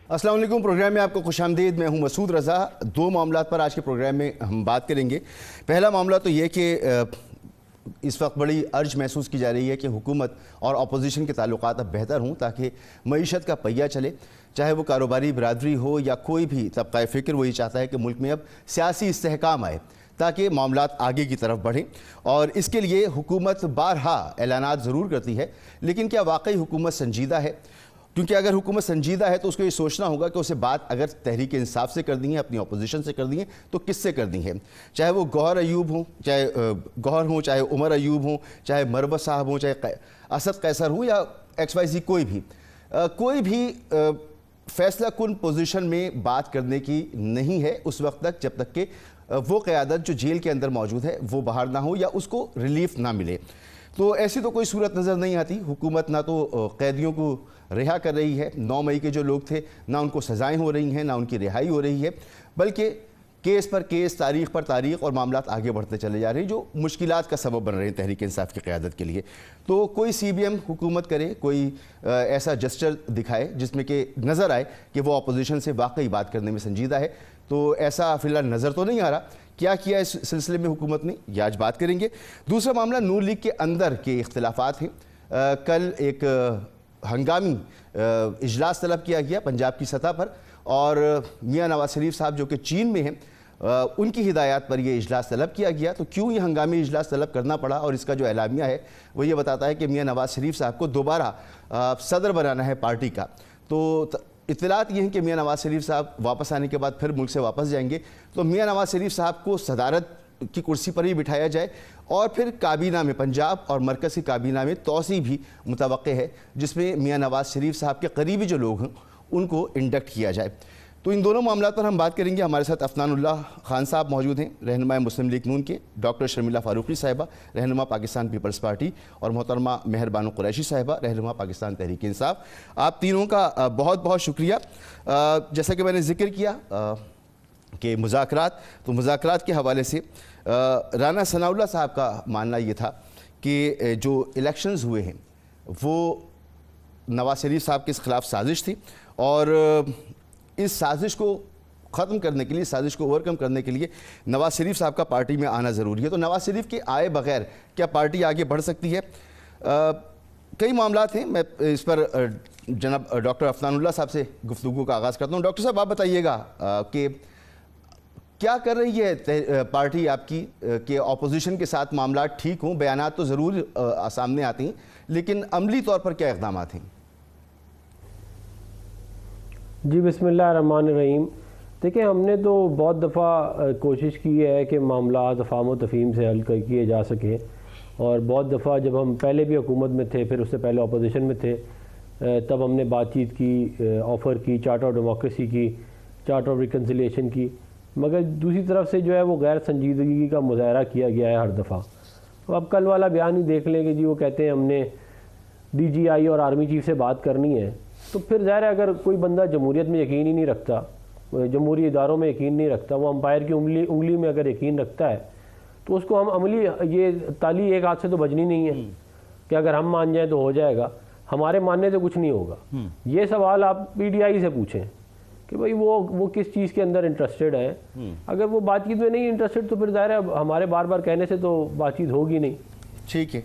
अस्सलाम वालेकुम। प्रोग्राम में आपको खुशामदीद। मैं हूं मसूद रज़ा। दो मामला पर आज के प्रोग्राम में हम बात करेंगे। पहला मामला तो ये कि इस वक्त बड़ी अर्ज महसूस की जा रही है कि हुकूमत और अपोजिशन के ताल्लुकात अब बेहतर हों ताकि मईशत का पहिया चले, चाहे वो कारोबारी बरादरी हो या कोई भी तबका फ़िक्र। वही चाहता है कि मुल्क में अब सियासी इस्तेहकाम आए ताकि मामलात आगे की तरफ बढ़ें, और इसके लिए हुकूमत बारहा ऐलानात ज़रूर करती है, लेकिन क्या वाकई हुकूमत संजीदा है? क्योंकि अगर हुकूमत संजीदा है तो उसको ये सोचना होगा कि उसे बात अगर तहरीक इंसाफ से कर दी है, अपनी अपोजिशन से कर दी है, तो किससे कर दी है? चाहे वो गौहर अयूब हों, चाहे गौहर हों, चाहे उमर अयूब हों, चाहे मरवत साहब हों, चाहे असद कैसर हों या XYZ कोई भी फैसला कुन पोजीशन में बात करने की नहीं है उस वक्त तक जब तक कि वो क़यादत जो जेल के अंदर मौजूद है वो बाहर ना हो या उसको रिलीफ ना मिले। तो ऐसी तो कोई सूरत नज़र नहीं आती। हुकूमत ना तो कैदियों को रिहा कर रही है, 9 मई के जो लोग थे ना उनको सज़ाएँ हो रही हैं, ना उनकी रिहाई हो रही है, बल्कि केस पर केस, तारीख पर तारीख और मामलात आगे बढ़ते चले जा रहे हैं जो मुश्किलात का सबब बन रहे हैं तहरीक इंसाफ की क़यादत के लिए। तो कोई CBM हुकूमत करे, कोई ऐसा जस्चर दिखाए जिसमें कि नज़र आए कि वो अपोजिशन से वाकई बात करने में संजीदा है, तो ऐसा फ़िलहाल नज़र तो नहीं आ रहा। क्या किया इस सिलसिले में हुकूमत ने, ये आज बात करेंगे। दूसरा मामला नून लीग के अंदर के इख्तिलाफ़ात हैं। कल एक हंगामी इजलास तलब किया गया पंजाब की सतह पर, और मियाँ नवाज शरीफ साहब जो कि चीन में हैं उनकी हिदायत पर यह इजलास तलब किया गया। तो क्यों ये हंगामी इजलास तलब करना पड़ा, और इसका जो एलामिया है वो ये बताता है कि मियाँ नवाज शरीफ साहब को दोबारा सदर बनाना है पार्टी का। तो इत्तलात ये हैं कि मियाँ नवाज शरीफ साहब वापस आने के बाद फिर मुल्क से वापस जाएंगे, तो मियाँ नवाज शरीफ साहब को सदारत की कुर्सी पर ही बिठाया जाए, और फिर काबीना में, पंजाब और मरकज़ की काबीना में तोसी भी मुतवक्के है जिसमें मियाँ नवाज शरीफ साहब के करीबी जो लोग हैं उनको इंडक्ट किया जाए। तो इन दोनों मामलों पर हम बात करेंगे। हमारे साथ अफनानुल्लाह खान साहब मौजूद हैं, रहनुमा मुस्लिम लीग नून के, डॉक्टर शर्मिला फारूकी साहिबा, रहनुमा पाकिस्तान पीपल्स पार्टी, और मोहतरमा मेहरबानो कुरैशी साहिबा, रहनुमा पाकिस्तान तहरीक इंसाफ। आप तीनों का बहुत बहुत शुक्रिया। जैसा कि मैंने जिक्र किया कि मुज़ाकरात के हवाले से राना सनाउल्लाह साहब का मानना ये था कि जो इलेक्शंस हुए हैं वो नवाज शरीफ साहब के ख़िलाफ़ साजिश थी, और इस साजिश को ख़त्म करने के लिए, साजिश को ओवरकम करने के लिए नवाज शरीफ साहब का पार्टी में आना ज़रूरी है। तो नवाज शरीफ के आए बग़ैर क्या पार्टी आगे बढ़ सकती है? कई मामलात हैं। मैं इस पर जनाब डॉक्टर अफनानुल्लाह साहब से गुफ्तगू का आगाज़ करता हूँ। डॉक्टर साहब, आप बताइएगा कि क्या कर रही है पार्टी आपकी कि अपोजिशन के साथ मामला ठीक हों? बयानात तो ज़रूर सामने आती हैं, लेकिन अमली तौर पर क्या इक़दाम हैं? जी, बिस्मिल्लाहिर्रहमानिर्रहीम। देखिए, हमने तो बहुत दफ़ा कोशिश की है कि मामला अफ़हाम व तफ़हीम से हल किए जा सके, और बहुत दफ़ा जब हम पहले भी हुकूमत में थे, फिर उससे पहले अपोजिशन में थे, तब हमने बातचीत की, ऑफ़र की, चार्टर ऑफ डेमोक्रेसी की, चार्टर ऑफ रिकन्सिलिएशन की, मगर दूसरी तरफ से जो है वो गैर संजीदगी का मुज़ाहरा किया गया है हर दफ़ा। तो अब कल वाला बयान ही देख लें कि जी वो कहते हैं हमने DGI और आर्मी चीफ से बात करनी है। तो फिर ज़ाहिर है अगर कोई बंदा जमहूरियत में यकीन ही नहीं रखता, जमहूरी इदारों में यकीन नहीं रखता, वो अंपायर की उंगली में अगर यकीन रखता है, तो उसको हम अमली, ये ताली एक हाथ से तो बजनी नहीं है कि अगर हम मान जाएं तो हो जाएगा। हमारे मानने से कुछ नहीं होगा। ये सवाल आप PTI से पूछें कि भाई वो किस चीज़ के अंदर इंटरेस्टेड है। अगर वो बातचीत में नहीं इंटरेस्टेड तो फिर ज़ाहिर है हमारे बार बार कहने से तो बातचीत होगी नहीं। ठीक है।